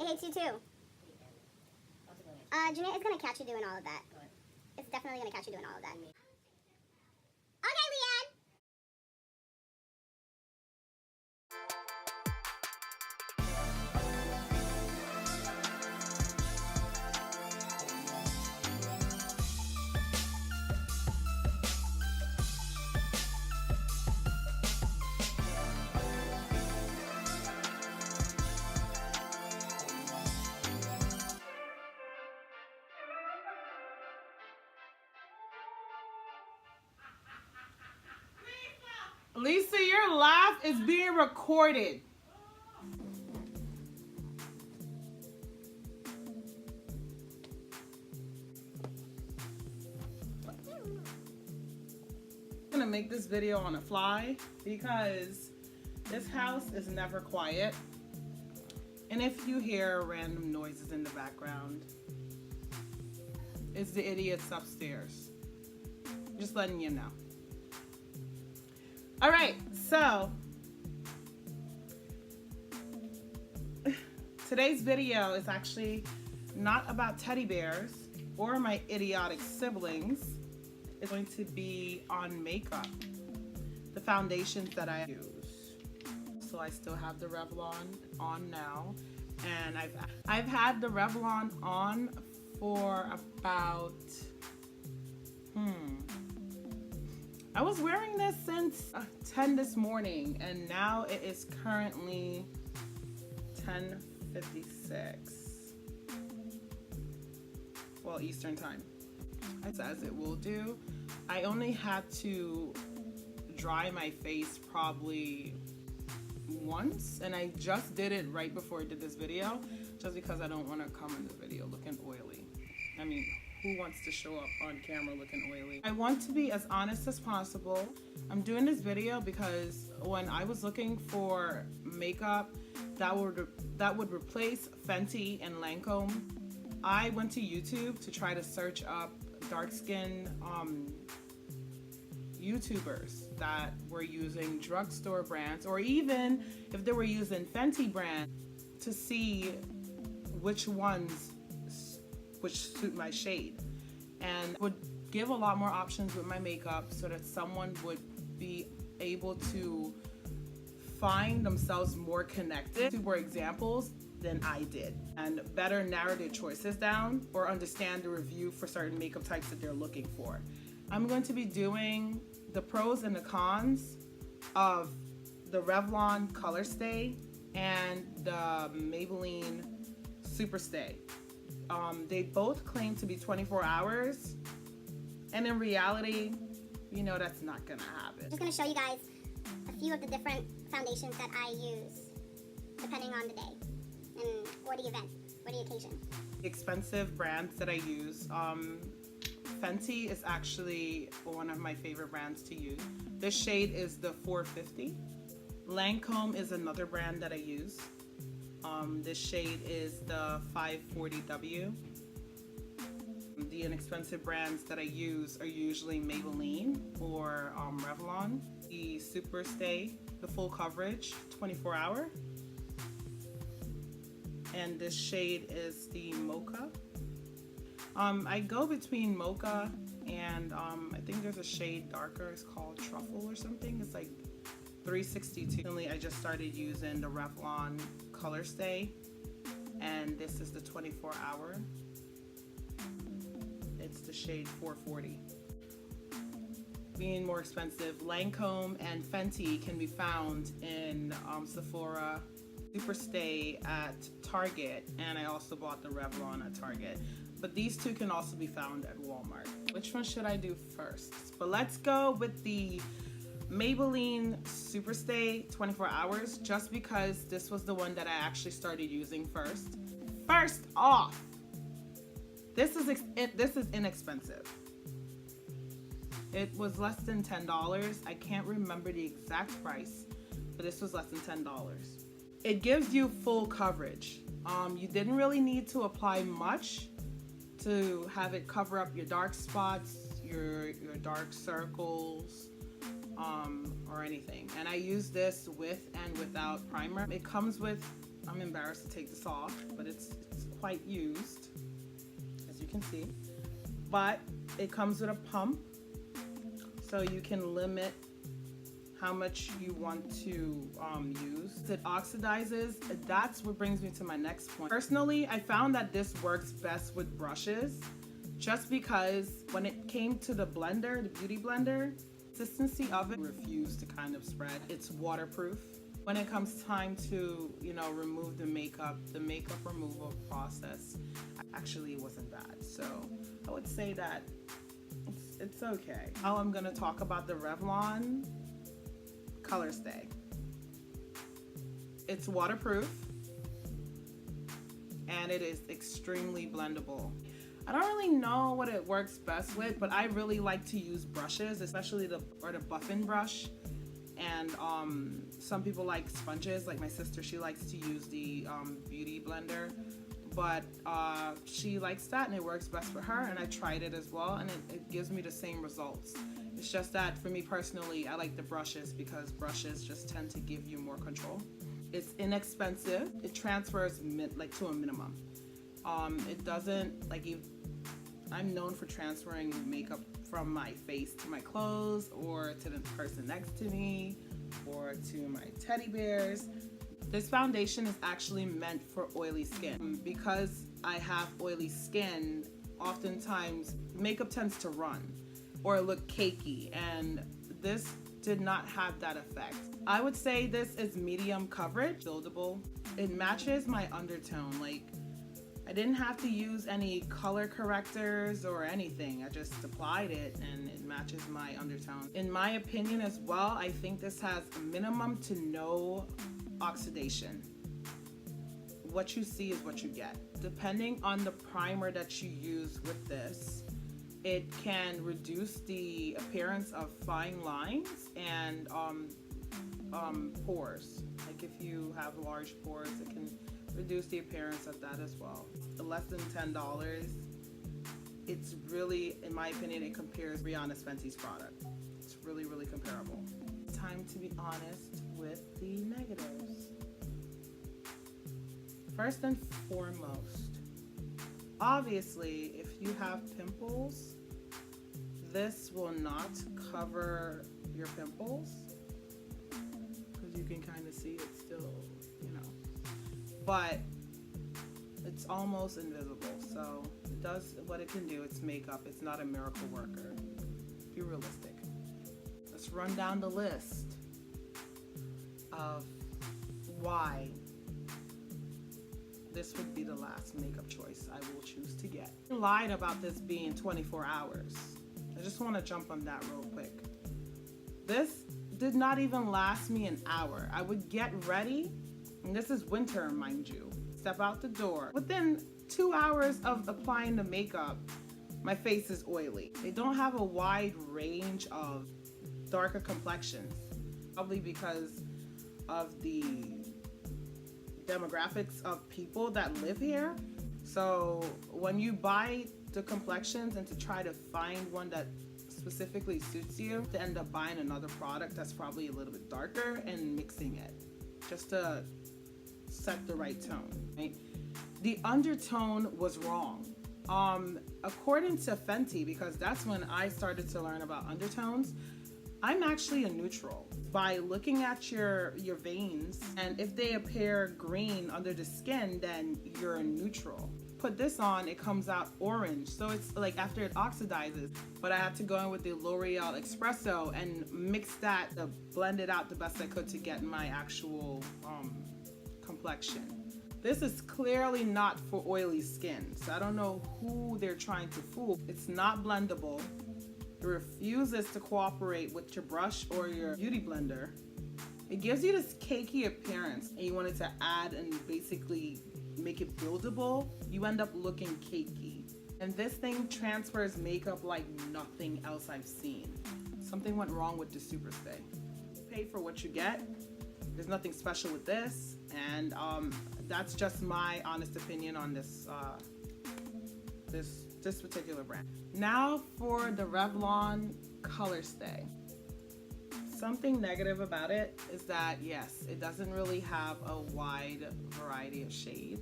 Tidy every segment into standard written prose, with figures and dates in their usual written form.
hates you too. Junior is gonna catch you doing all of that. It's definitely gonna catch you doing all of that. Okay, Leanne. Lisa, your laugh is being recorded. I'm gonna make this video on the fly because this house is never quiet. And if you hear random noises in the background, it's the idiots upstairs. Just letting you know. All right, so today's video is actually not about teddy bears or my idiotic siblings. It's going to be on makeup, the foundations that I use. So I still have the Revlon on now, and I've had the Revlon on for about I was wearing this since 10 this morning, and now it is currently 10:56. Well, Eastern time. As it will do. I only had to dry my face probably once, and I just did it right before I did this video, just because I don't want to come in the video looking oily. I mean, who wants to show up on camera looking oily? I want to be as honest as possible. I'm doing this video because when I was looking for makeup that would replace Fenty and Lancome, I went to YouTube to try to search up dark skin YouTubers that were using drugstore brands, or even if they were using Fenty brand, to see which ones which suit my shade, and would give a lot more options with my makeup so that someone would be able to find themselves more connected to more examples than I did, and better narrow their choices down or understand the review for certain makeup types that they're looking for. I'm going to be doing the pros and the cons of the Revlon Colorstay and the Maybelline Superstay. They both claim to be 24 hours, and in reality, you know that's not gonna happen. I'm just gonna show you guys a few of the different foundations that I use depending on the day and or the event or the occasion. Expensive brands that I use. Fenty is actually one of my favorite brands to use. This shade is the 450. Lancome is another brand that I use. This shade is the 540W. The inexpensive brands that I use are usually Maybelline or Revlon. The Superstay, the full coverage, 24 hour. And this shade is the Mocha. I go between Mocha and I think there's a shade darker, it's called Truffle or something. It's like 362. Recently, I just started using the Revlon Colorstay, and this is the 24 hour. It's the shade 440. Being more expensive, Lancome and Fenty can be found in Sephora, Superstay at Target, and I also bought the Revlon at Target. But these two can also be found at Walmart. Which one should I do first? But let's go with the Maybelline Superstay 24 hours, just because this was the one that I actually started using first. First off, this is inexpensive. It was less than $10. I can't remember the exact price, but this was less than $10. It gives you full coverage. You didn't really need to apply much to have it cover up your dark spots, your dark circles, or anything. And I use this with and without primer. It comes with I'm embarrassed to take this off, but it's quite used, as you can see. But it comes with a pump, so you can limit how much you want to use. It oxidizes. That's what brings me to my next point. Personally, I found that this works best with brushes, just because when it came to the blender, the beauty blender, consistency of it refused to kind of spread. It's waterproof. When it comes time to, you know, remove the makeup removal process actually wasn't bad. So I would say that it's okay. Now I'm gonna talk about the Revlon Colorstay. It's waterproof and it is extremely blendable. I don't really know what it works best with, but I really like to use brushes, especially the buffing brush. And some people like sponges, like my sister, she likes to use the beauty blender, but she likes that and it works best for her, and I tried it as well, and it gives me the same results. It's just that for me personally, I like the brushes because brushes just tend to give you more control. It's inexpensive. It transfers like to a minimum. It doesn't like you. I'm known for transferring makeup from my face to my clothes, or to the person next to me, or to my teddy bears. This foundation is actually meant for oily skin. Because I have oily skin, oftentimes makeup tends to run or look cakey, and this did not have that effect. I would say this is medium coverage, buildable. It matches my undertone. Like, I didn't have to use any color correctors or anything. I just applied it and it matches my undertone. In my opinion as well, I think this has a minimum to no oxidation. What you see is what you get. Depending on the primer that you use with this, it can reduce the appearance of fine lines and pores. Like if you have large pores, it can reduce the appearance of that as well. Less than $10. It's really, in my opinion, it compares Rihanna's Fenty's product. It's really, really comparable. Time to be honest with the negatives. First and foremost, obviously, if you have pimples, this will not cover your pimples, because you can kind of see it still, you know. But it's almost invisible, so it does what it can do. It's makeup. It's not a miracle worker. Be realistic. Let's run down the list of why this would be the last makeup choice I will choose to get. I lied about this being 24 hours. I just want to jump on that real quick. This did not even last me an hour. I would get ready, and this is winter, mind you. Step out the door. Within 2 hours of applying the makeup, my face is oily. They don't have a wide range of darker complexions, probably because of the demographics of people that live here. So when you buy the complexions and to try to find one that specifically suits you, to end up buying another product that's probably a little bit darker and mixing it just to set the right tone, right? The undertone was wrong. According to Fenty, because that's when I started to learn about undertones, I'm actually a neutral. By looking at your veins, and if they appear green under the skin, then you're a neutral. Put this on, it comes out orange, so it's like after it oxidizes. But I had to go in with the L'Oreal Espresso and mix that to blend it out the best I could to get my actual complexion. This is clearly not for oily skin, so I don't know who they're trying to fool. It's not blendable. It refuses to cooperate with your brush or your beauty blender. It gives you this cakey appearance, and you wanted to add and basically make it buildable, you end up looking cakey. And this thing transfers makeup like nothing else I've seen. Something went wrong with the Superstay. Pay for what you get. There's nothing special with this, and that's just my honest opinion on this this particular brand. Now for the Revlon Colorstay. Something negative about it is that, yes, it doesn't really have a wide variety of shades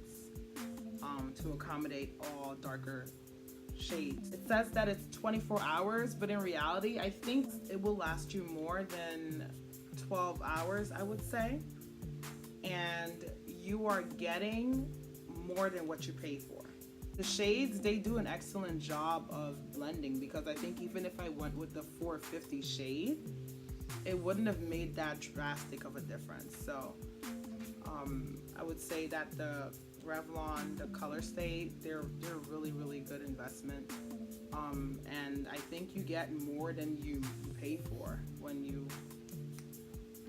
to accommodate all darker shades. It says that it's 24 hours, but in reality, I think it will last you more than 12 hours, I would say. And you are getting more than what you pay for. The shades, they do an excellent job of blending, because I think even if I went with the 450 shade, it wouldn't have made that drastic of a difference. So I would say that the Revlon, the Colorstay, they're really, really good investment. And I think you get more than you pay for when you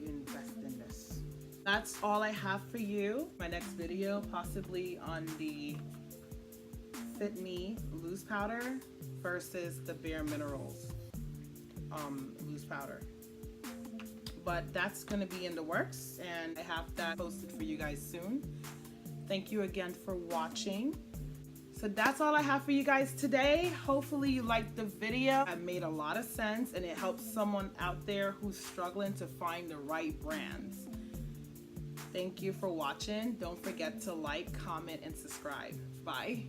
invest in this. That's all I have for you. My next video, possibly on the Fit Me loose powder versus the Bare Minerals loose powder. But that's gonna be in the works, and I have that posted for you guys soon. Thank you again for watching. So that's all I have for you guys today. Hopefully you liked the video. It made a lot of sense, and it helps someone out there who's struggling to find the right brands. Thank you for watching. Don't forget to like, comment, and subscribe. Bye.